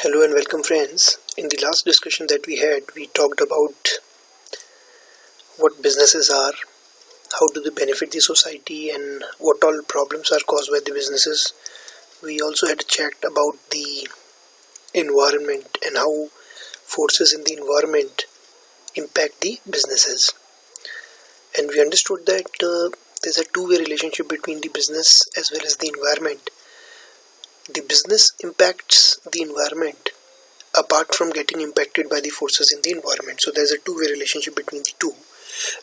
Hello and welcome friends. In the last discussion that we had, we talked about what businesses are, how do they benefit the society, and what all problems are caused by the businesses. We also had a chat about the environment and how forces in the environment impact the businesses. And we understood that there's a two-way relationship between the business as well as the environment. The business impacts the environment apart from getting impacted by the forces in the environment. So there's a two-way relationship between the two.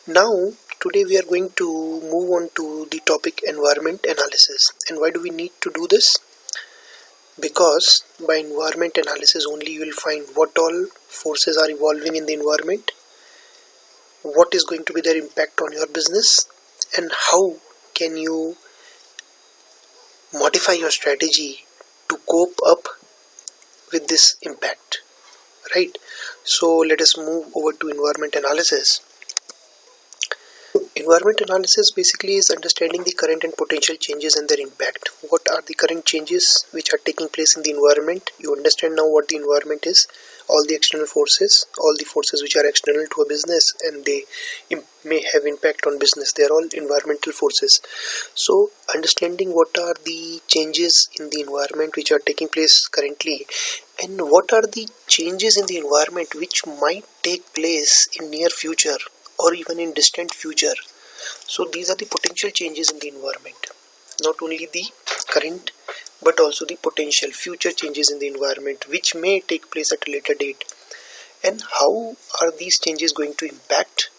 Now, today we are going to move on to the topic environment analysis. And why do we need to do this? Because by environment analysis only you will find what all forces are evolving in the environment, what is going to be their impact on your business, and how can you modify your strategy to cope up with this impact, right? So let us move over to environment analysis. Environment analysis basically is understanding the current and potential changes and their impact. What are the current changes which are taking place in the environment? You understand now what the environment is, all the external forces, all the forces which are external to a business and they may have impact on business. They are all environmental forces. So understanding what are the changes in the environment which are taking place currently, and what are the changes in the environment which might take place in near future or even in distant future. So these are the potential changes in the environment, not only the current but also the potential future changes in the environment which may take place at a later date. And how are these changes going to impact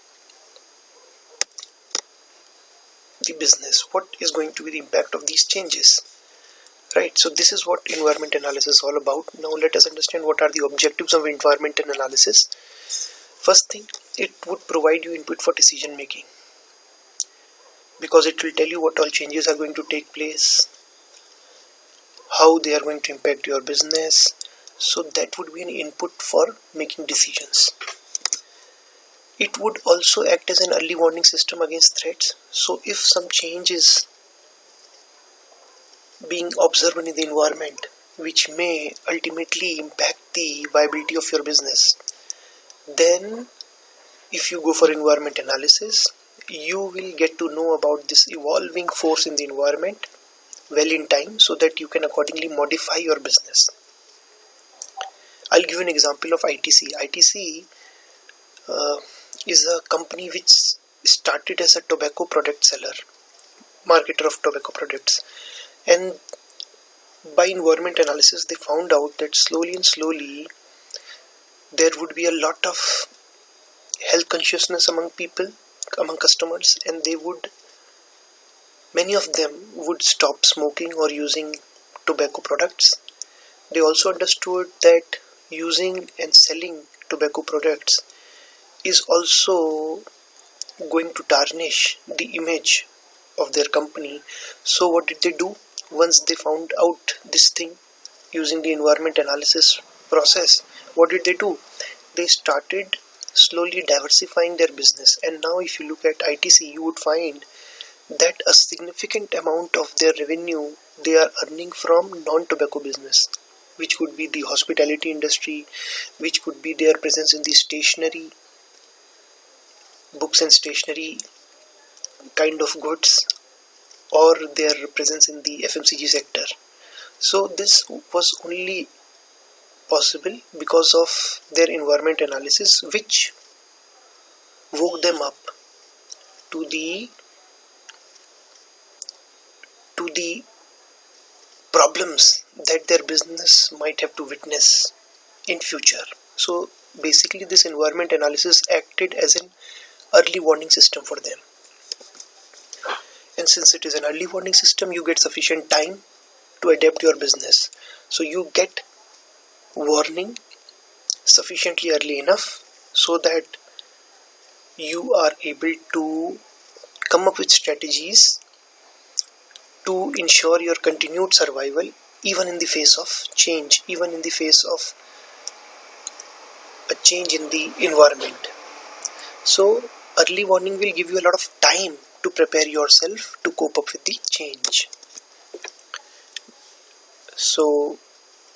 the business? What is going to be the impact of these changes? Right, so this is what environment analysis is all about. Now let us understand what are the objectives of environmental analysis. First thing, it would provide you input for decision making, because it will tell you what all changes are going to take place, how they are going to impact your business. So that would be an input for making decisions. It would also act as an early warning system against threats. So if some change is being observed in the environment which may ultimately impact the viability of your business, then if you go for environment analysis, you will get to know about this evolving force in the environment well in time so that you can accordingly modify your business. I'll give you an example of ITC. ITC is a company which started as a tobacco product seller, marketer of tobacco products, and by environment analysis they found out that slowly and slowly there would be a lot of health consciousness among people, among customers, and many of them would stop smoking or using tobacco products. They also understood that using and selling tobacco products is also going to tarnish the image of their company. So what did they do? Once they found out this thing using the environment analysis process, what did they do? They started slowly diversifying their business, and now if you look at ITC, you would find that a significant amount of their revenue they are earning from non-tobacco business, which could be the hospitality industry, which could be their presence in the stationery, books and stationery kind of goods, or their presence in the FMCG sector. So this was only possible because of their environment analysis, which woke them up to the problems that their business might have to witness in future. So basically this environment analysis acted as an early warning system for them. And since it is an early warning system, you get sufficient time to adapt your business. So you get warning sufficiently early enough so that you are able to come up with strategies to ensure your continued survival even in the face of change, even in the face of a change in the environment. So early warning will give you a lot of time to prepare yourself to cope up with the change. So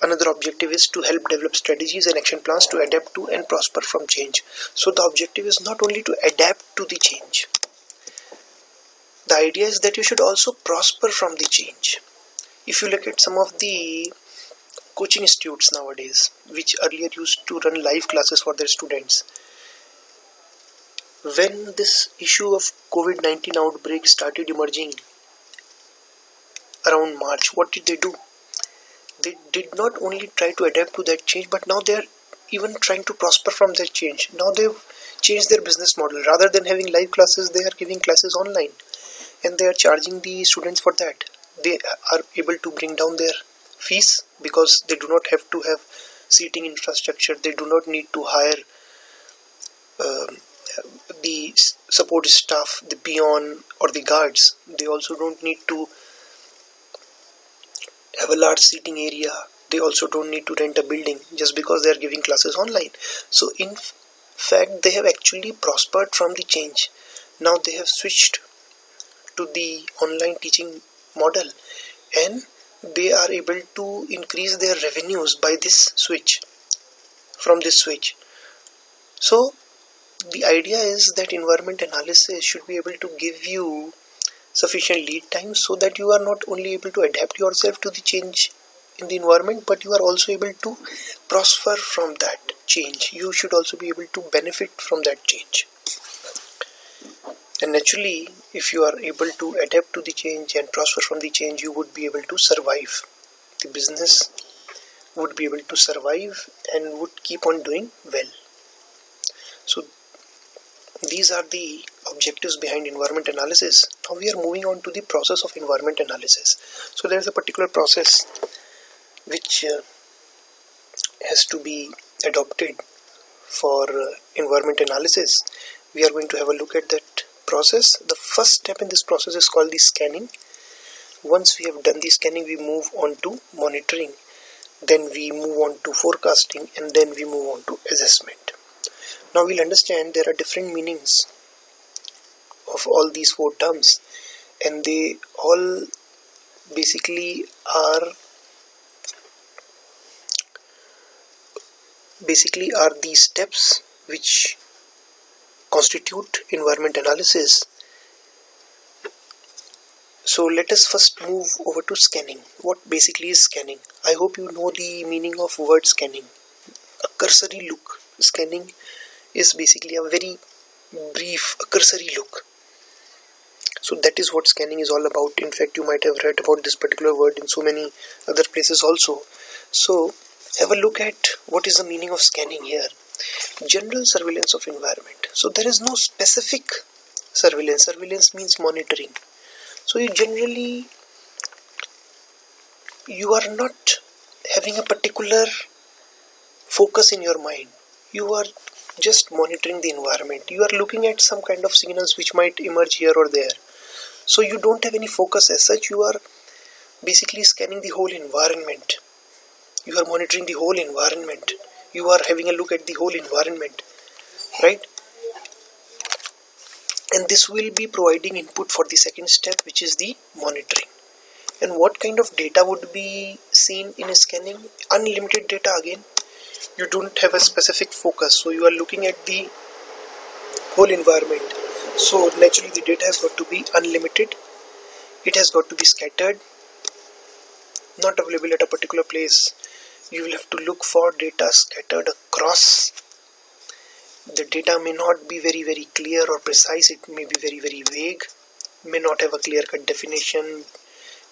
another objective is to help develop strategies and action plans to adapt to and prosper from change. So the objective is not only to adapt to the change. The idea is that you should also prosper from the change. If you look at some of the coaching institutes nowadays, which earlier used to run live classes for their students, when this issue of COVID-19 outbreak started emerging around March, what did they do? They did not only try to adapt to that change, but now they are even trying to prosper from that change. Now they've changed their business model. Rather than having live classes, they are giving classes online, and they are charging the students for that. They are able to bring down their fees because they do not have to have seating infrastructure. They do not need to hire the support staff, the peon or the guards. They also don't need to have a large seating area. They also don't need to rent a building just because they are giving classes online. So in fact, they have actually prospered from the change. Now they have switched to the online teaching model, and they are able to increase their revenues by this switch, from this switch. So the idea is that environment analysis should be able to give you sufficient lead time so that you are not only able to adapt yourself to the change in the environment, but you are also able to prosper from that change. You should also be able to benefit from that change. And naturally, if you are able to adapt to the change and prosper from the change, you would be able to survive. The business would be able to survive and would keep on doing well. So these are the objectives behind environment analysis. Now we are moving on to the process of environment analysis. So there is a particular process which has to be adopted for environment analysis. We are going to have a look at that process. The first step in this process is called the scanning. Once we have done the scanning, we move on to monitoring, then we move on to forecasting, and then we move on to assessment. Now we'll understand there are different meanings of all these four terms, and they all basically are the steps which constitute environment analysis. So let us first move over to scanning. What basically is scanning? I hope you know the meaning of word scanning. A cursory look. Scanning is basically a very brief, cursory look. So that is what scanning is all about. In fact, you might have read about this particular word in so many other places also. So have a look at what is the meaning of scanning here. General surveillance of environment. So there is no specific surveillance. Surveillance means monitoring. So you are not having a particular focus in your mind. You are just monitoring the environment. You are looking at some kind of signals which might emerge here or there. So you don't have any focus as such. You are basically scanning the whole environment. You are monitoring the whole environment. You are having a look at the whole environment, right? And this will be providing input for the second step, which is the monitoring. And what kind of data would be seen in a scanning? Unlimited data again. You don't have a specific focus, so you are looking at the whole environment. So naturally the data has got to be unlimited. It has got to be scattered, not available at a particular place. You will have to look for data scattered across. The data may not be very clear or precise. It may be very vague, may not have a clear-cut definition,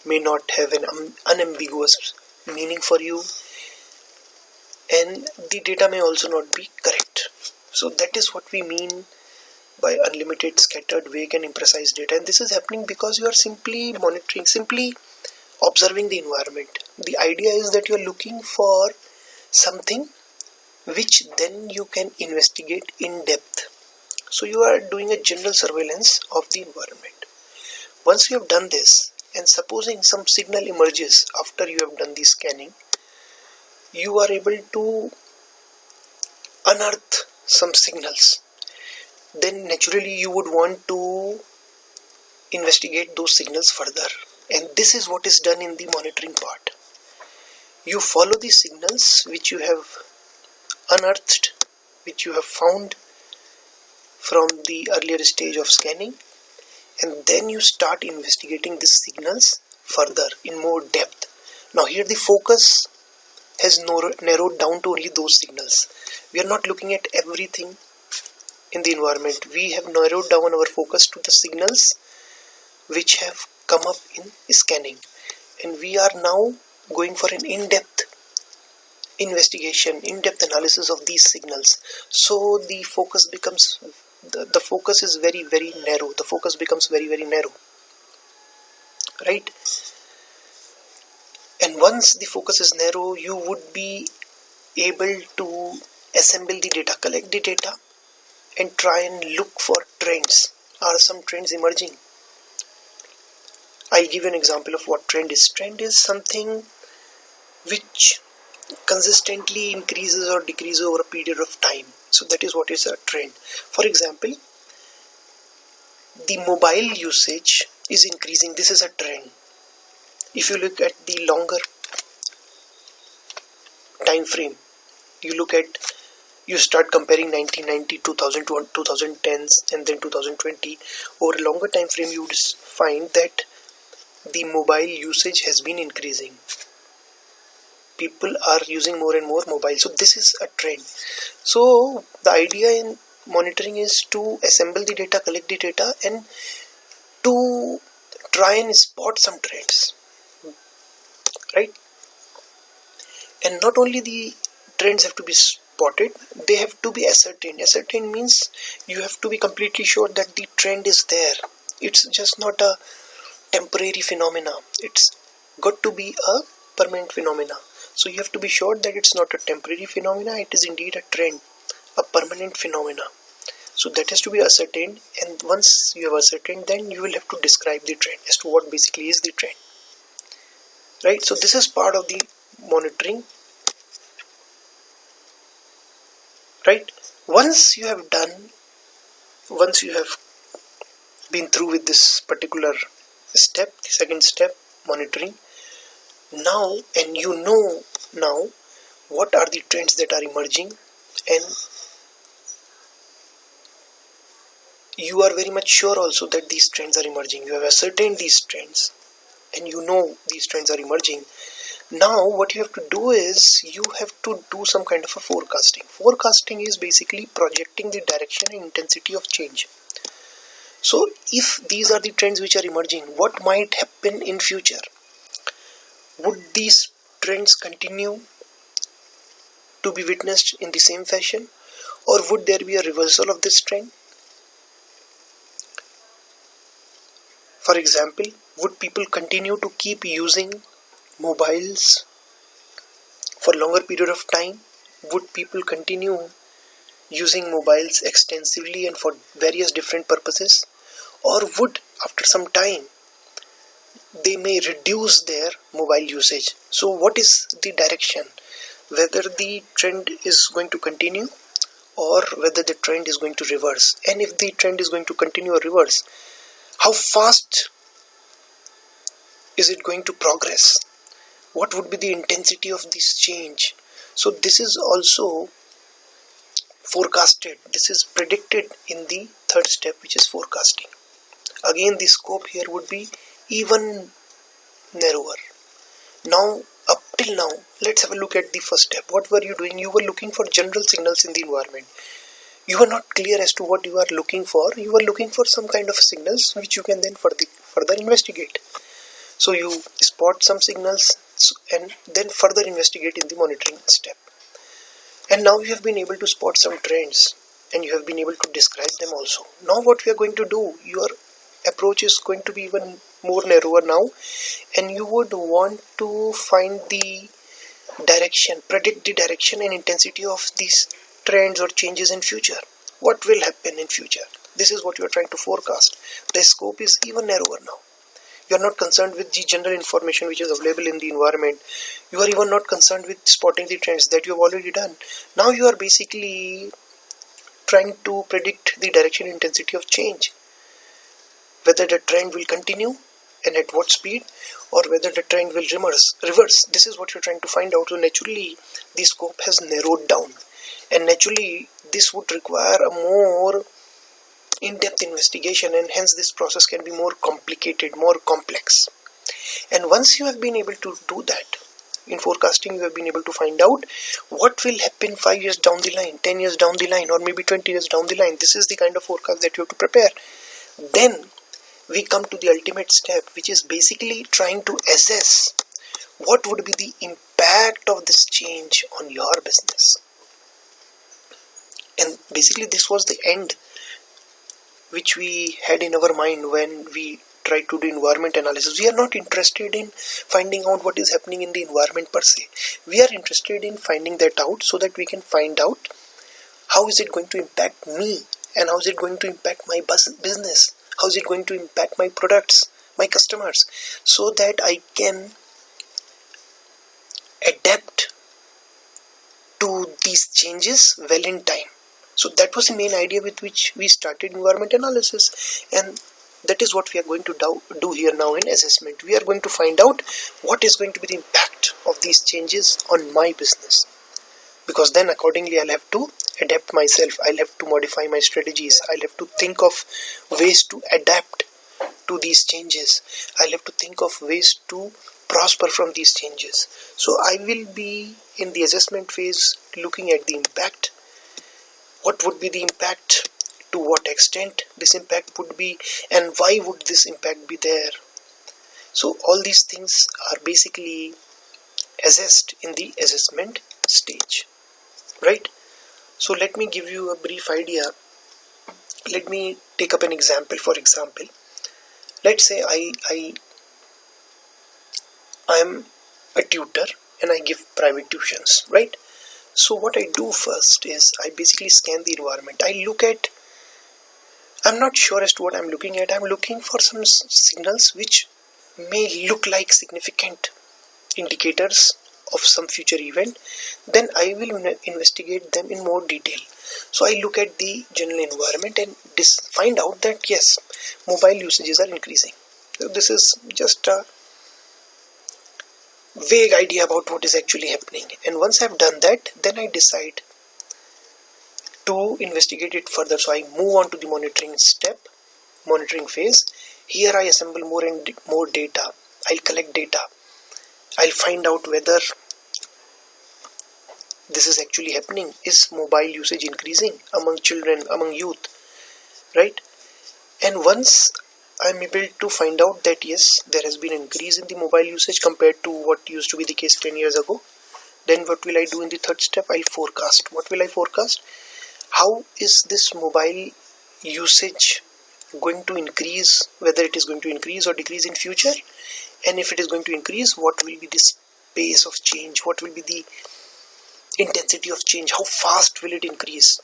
may not have an unambiguous meaning for you, and the data may also not be correct. So that is what we mean by unlimited, scattered, vague and imprecise data. And this is happening because you are simply monitoring, simply observing the environment. The idea is that you are looking for something which then you can investigate in depth. So you are doing a general surveillance of the environment. Once you have done this, and supposing some signal emerges after you have done the scanning, you are able to unearth some signals. Then naturally you would want to investigate those signals further. And this is what is done in the monitoring part. You follow the signals which you have unearthed, which you have found from the earlier stage of scanning, and then you start investigating these signals further in more depth. Now here the focus has narrowed down to only those signals. We are not looking at everything in the environment. We have narrowed down our focus to the signals which have come up in scanning, and we are now going for an in-depth investigation, in-depth analysis of these signals. So the focus becomes the focus is very narrow. The focus becomes very narrow, right? And once the focus is narrow, you would be able to assemble the data, collect the data, and try and look for trends. Are some trends emerging? I'll give you an example of what trend is. Trend is something which consistently increases or decreases over a period of time. So that is what is a trend. For example, the mobile usage is increasing. This is a trend. If you look at the longer time frame, you start comparing 1990, 2000 to 2010s, and then 2020. Over a longer time frame, you would find that the mobile usage has been increasing. People are using more and more mobile. So this is a trend. So the idea in monitoring is to assemble the data, collect the data, and to try and spot some trends, right? And not only the trends have to be spotted, they have to be ascertained. Ascertained means you have to be completely sure that the trend is there. It's just not a temporary phenomena. It's got to be a permanent phenomena. So you have to be sure that it's not a temporary phenomena, it is indeed a trend, a permanent phenomena. So that has to be ascertained, and once you have ascertained, then you will have to describe the trend as to what basically is the trend, right? So this is part of the monitoring, right? Once you have been through with this particular step, the second step, monitoring, now, and you know now what are the trends that are emerging, and you are very much sure also that these trends are emerging. You have ascertained these trends and you know these trends are emerging. Now what you have to do is you have to do some kind of a forecasting. Forecasting is basically projecting the direction and intensity of change. So if these are the trends which are emerging, what might happen in future? Would these trends continue to be witnessed in the same fashion, or would there be a reversal of this trend? For example, would people continue to keep using mobiles for longer period of time? Would people continue using mobiles extensively and for various different purposes? Or would, after some time, they may reduce their mobile usage? So what is the direction? Whether the trend is going to continue or whether the trend is going to reverse. And if the trend is going to continue or reverse, how fast is it going to progress? What would be the intensity of this change? So this is also forecasted. This is predicted in the third step, which is forecasting. Again, the scope here would be even narrower. Now, up till now, let's have a look at the first step. What were you doing? You were looking for general signals in the environment. You were not clear as to what you are looking for. You were looking for some kind of signals which you can then further investigate. So you spot some signals and then further investigate in the monitoring step. And now you have been able to spot some trends and you have been able to describe them also. Now what we are going to do, your approach is going to be even more narrower now, and you would want to find the direction, predict the direction and intensity of these trends or changes in future. What will happen in future? This is what you are trying to forecast. The scope is even narrower now. You are not concerned with the general information which is available in the environment. You are even not concerned with spotting the trends that you have already done. Now you are basically trying to predict the direction and intensity of change. Whether the trend will continue and at what speed, or whether the trend will reverse. This is what you're trying to find out. So naturally the scope has narrowed down, and naturally this would require a more in-depth investigation, and hence this process can be more complicated, more complex. And once you have been able to do that in forecasting, you have been able to find out what will happen 5 years down the line, 10 years down the line, or maybe 20 years down the line. This is the kind of forecast that you have to prepare. Then we come to the ultimate step, which is basically trying to assess what would be the impact of this change on your business. And basically this was the end which we had in our mind when we tried to do environment analysis. We are not interested in finding out what is happening in the environment per se. We are interested in finding that out so that we can find out how is it going to impact me, and how is it going to impact my business, how is it going to impact my products, my customers, so that I can adapt to these changes well in time. So that was the main idea with which we started environment analysis, and that is what we are going to do here now in assessment. We are going to find out what is going to be the impact of these changes on my business, because then accordingly I'll have to adapt myself, I'll have to modify my strategies, I'll have to think of ways to adapt to these changes, I'll have to think of ways to prosper from these changes. So I will be in the assessment phase looking at the impact. What would be the impact, to what extent this impact would be, and why would this impact be there. So all these things are basically assessed in the assessment stage, right? So let me give you a brief idea. Let me take up an example. For example, let's say I am a tutor and I give private tuitions, right? So what I do first is I basically scan the environment. I'm not sure as to what I'm looking at. I'm looking for some signals which may look like significant indicators of some future event. Then I will investigate them in more detail. So I look at the general environment and find out that yes, mobile usages are increasing. So this is just a vague idea about what is actually happening, and once I've done that, then I decide to investigate it further. So I move on to the monitoring phase. Here I assemble more and more data. I'll collect data. I'll find out whether this is actually happening. Is mobile usage increasing among children, among youth, right? And once I'm able to find out that yes, there has been an increase in the mobile usage compared to what used to be the case 10 years ago, then what will I do in the third step? I'll forecast. What will I forecast? How is this mobile usage going to increase, whether it is going to increase or decrease in future, and if it is going to increase, what will be the pace of change, what will be the intensity of change, how fast will it increase,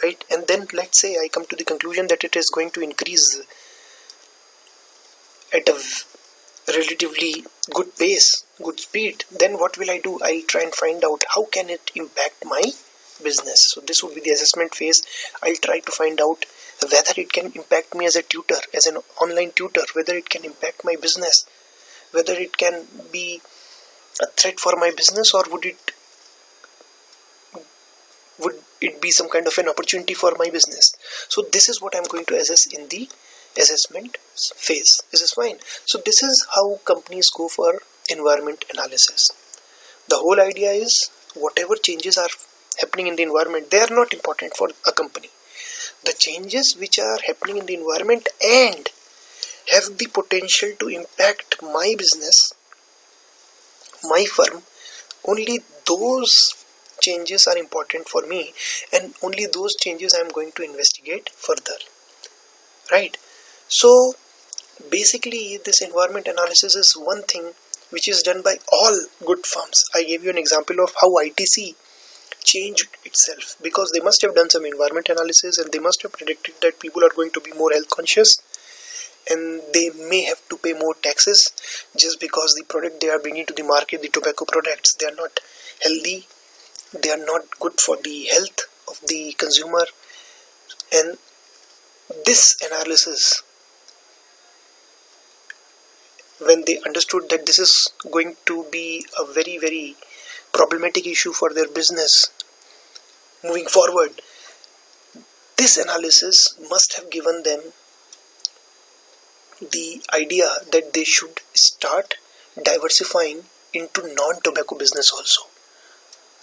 right? And then let's say I come to the conclusion that it is going to increase at a relatively good pace, good speed. Then what will I do? I'll try and find out how can it impact my business. So this would be the assessment phase. I'll try to find out whether it can impact me as a tutor, as an online tutor, whether it can impact my business, whether it can be a threat for my business, or would it be some kind of an opportunity for my business. So this is what I'm going to assess in the assessment phase. This is fine. So this is how companies go for environment analysis. The whole idea is whatever changes are happening in the environment, they are not important for a company. The changes which are happening in the environment and have the potential to impact my business, my firm, only those changes are important for me, and only those changes I am going to investigate further, right? So basically this environment analysis is one thing which is done by all good firms. I gave you an example of how ITC changed itself, because they must have done some environment analysis and they must have predicted that people are going to be more health conscious and they may have to pay more taxes just because the product they are bringing to the market, the tobacco products, they are not healthy, they are not good for the health of the consumer. And this analysis when they understood that this is going to be a very, very problematic issue for their business moving forward, this analysis must have given them the idea that they should start diversifying into non-tobacco business also,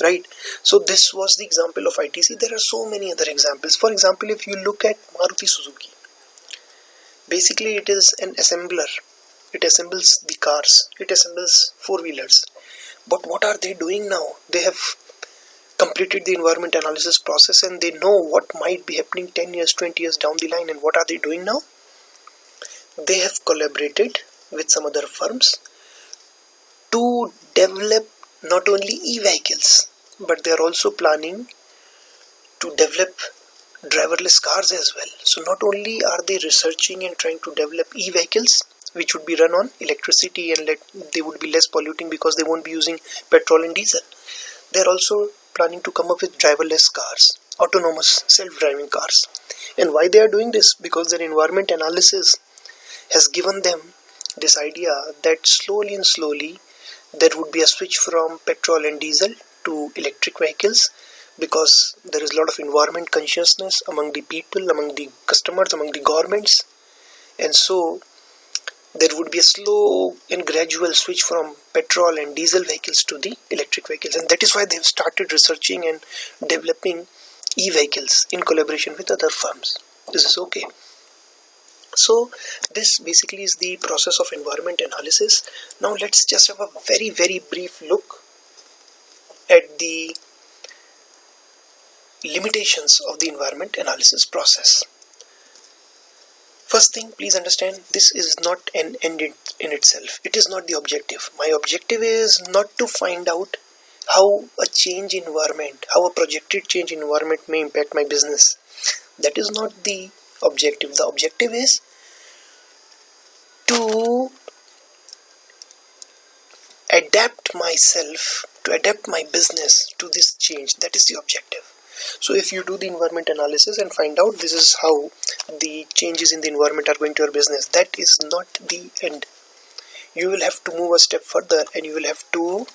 right? So this was the example of ITC. There are so many other examples. For example, if you look at Maruti Suzuki, basically it is an assembler. It assembles the cars, it assembles four-wheelers. But what are they doing now? They have completed the environment analysis process and they know what might be happening 10 years, 20 years down the line. And what are they doing now? They have collaborated with some other firms to develop not only e-vehicles, but they are also planning to develop driverless cars as well. So not only are they researching and trying to develop e-vehicles which would be run on electricity and they would be less polluting because they won't be using petrol and diesel. They are also planning to come up with driverless cars, autonomous self-driving cars. And why they are doing this? Because their environment analysis has given them this idea that slowly and slowly there would be a switch from petrol and diesel to electric vehicles, because there is a lot of environment consciousness among the people, among the customers, among the governments, and so there would be a slow and gradual switch from petrol and diesel vehicles to the electric vehicles. And that is why they have started researching and developing e-vehicles in collaboration with other firms. This is okay. So this basically is the process of environment analysis. Now let's just have a very, very brief look at the limitations of the environment analysis process. First thing, please understand, this is not an end in itself. It is not the objective. My objective is not to find out how a change in environment, how a projected change in environment may impact my business. That is not the objective. The objective is to adapt myself, to adapt my business to this change. That is the objective. So if you do the environment analysis and find out this is how the changes in the environment are going to your business, that is not the end. You will have to move a step further and you will have to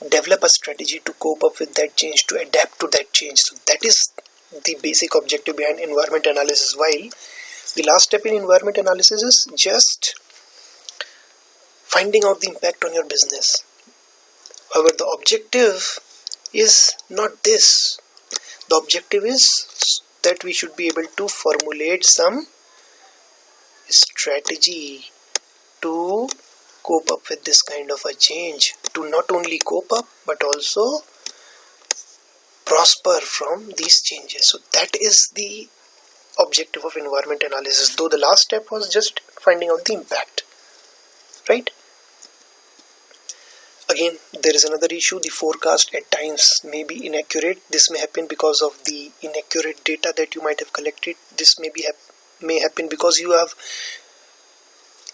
develop a strategy to cope up with that change, to adapt to that change. So that is the basic objective behind environment analysis. While the last step in environment analysis is just finding out the impact on your business. However, the objective is not this. The objective is that we should be able to formulate some strategy to cope up with this kind of a change, to not only cope up but also prosper from these changes. So that is the objective of environment analysis, though the last step was just finding out the impact, right? Again, there is another issue. The forecast at times may be inaccurate. This may happen because of the inaccurate data that you might have collected. This may happen because you have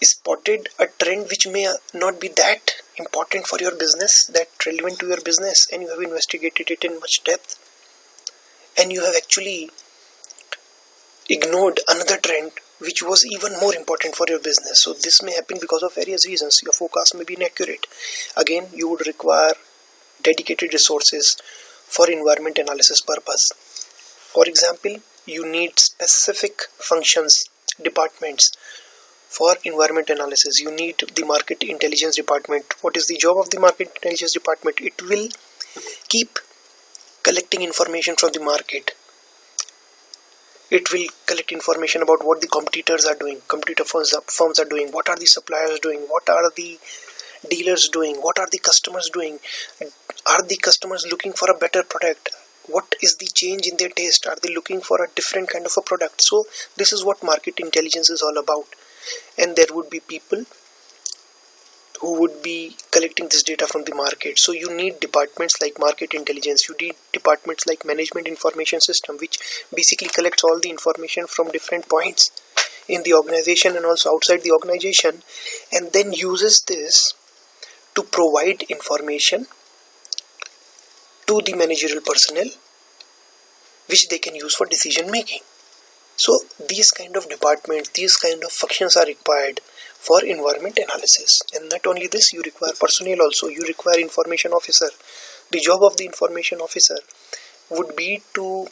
spotted a trend which may not be that important for your business, that relevant to your business, and you have investigated it in much depth, and you have actually ignored another trend which was even more important for your business. So this may happen because of various reasons. Your forecast may be inaccurate. Again, you would require dedicated resources for environment analysis purpose. For example, you need specific functions, departments for environment analysis. You need the market intelligence department. What is the job of the market intelligence department? It will keep collecting information from the market. It will collect information about what the competitors are doing, competitor firms are doing, what are the suppliers doing, what are the dealers doing, what are the customers doing, are the customers looking for a better product, what is the change in their taste, are they looking for a different kind of a product. So this is what market intelligence is all about, and there would be people who would be collecting this data from the market. So you need departments like market intelligence, you need departments like management information system, which basically collects all the information from different points in the organization and also outside the organization, and then uses this to provide information to the managerial personnel which they can use for decision making. So these kind of departments, these kind of functions are required for environment analysis. And not only this, you require personnel also. You require information officer. The job of the information officer would be to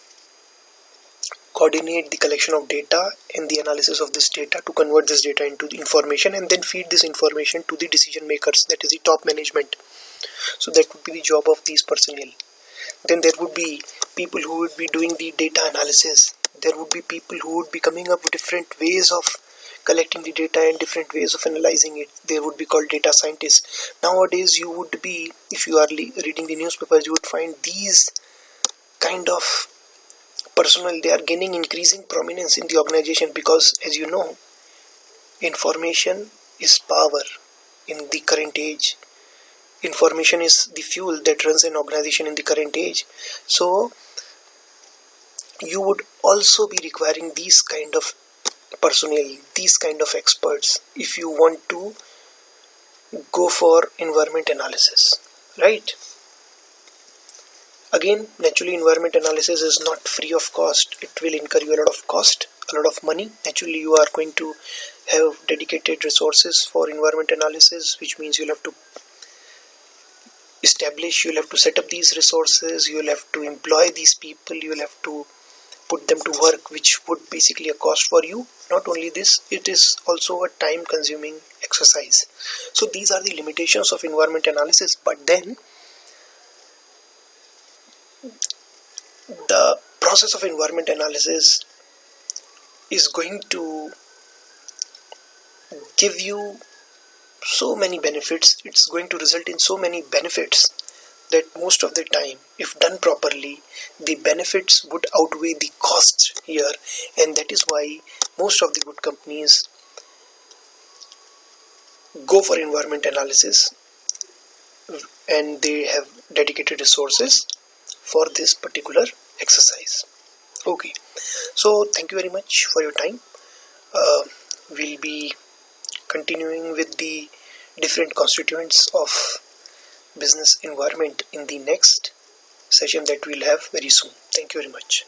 coordinate the collection of data and the analysis of this data, to convert this data into the information and then feed this information to the decision makers, that is the top management. So that would be the job of these personnel. Then there would be people who would be doing the data analysis. There would be people who would be coming up with different ways of collecting the data and different ways of analyzing it. They would be called data scientists. Nowadays you would be, if you are reading the newspapers, you would find these kind of personnel, they are gaining increasing prominence in the organization, because as you know, information is power in the current age. Information is the fuel that runs an organization in the current age. So you would also be requiring these kind of personnel, these kind of experts, if you want to go for environment analysis, right? Again, naturally, environment analysis is not free of cost. It will incur you a lot of cost, a lot of money. Naturally, you are going to have dedicated resources for environment analysis, which means you'll have to you'll have to set up these resources, you'll have to employ these people, you'll have to put them to work, which would basically a cost for you. Not only this, it is also a time consuming exercise. So these are the limitations of environment analysis. But then the process of environment analysis is going to give you so many benefits. It's going to result in so many benefits that most of the time, if done properly, the benefits would outweigh the costs here. And that is why most of the good companies go for environment analysis, and they have dedicated resources for this particular exercise. Okay, so thank you very much for your time. We'll be continuing with the different constituents of business environment in the next session that we'll have very soon. Thank you very much.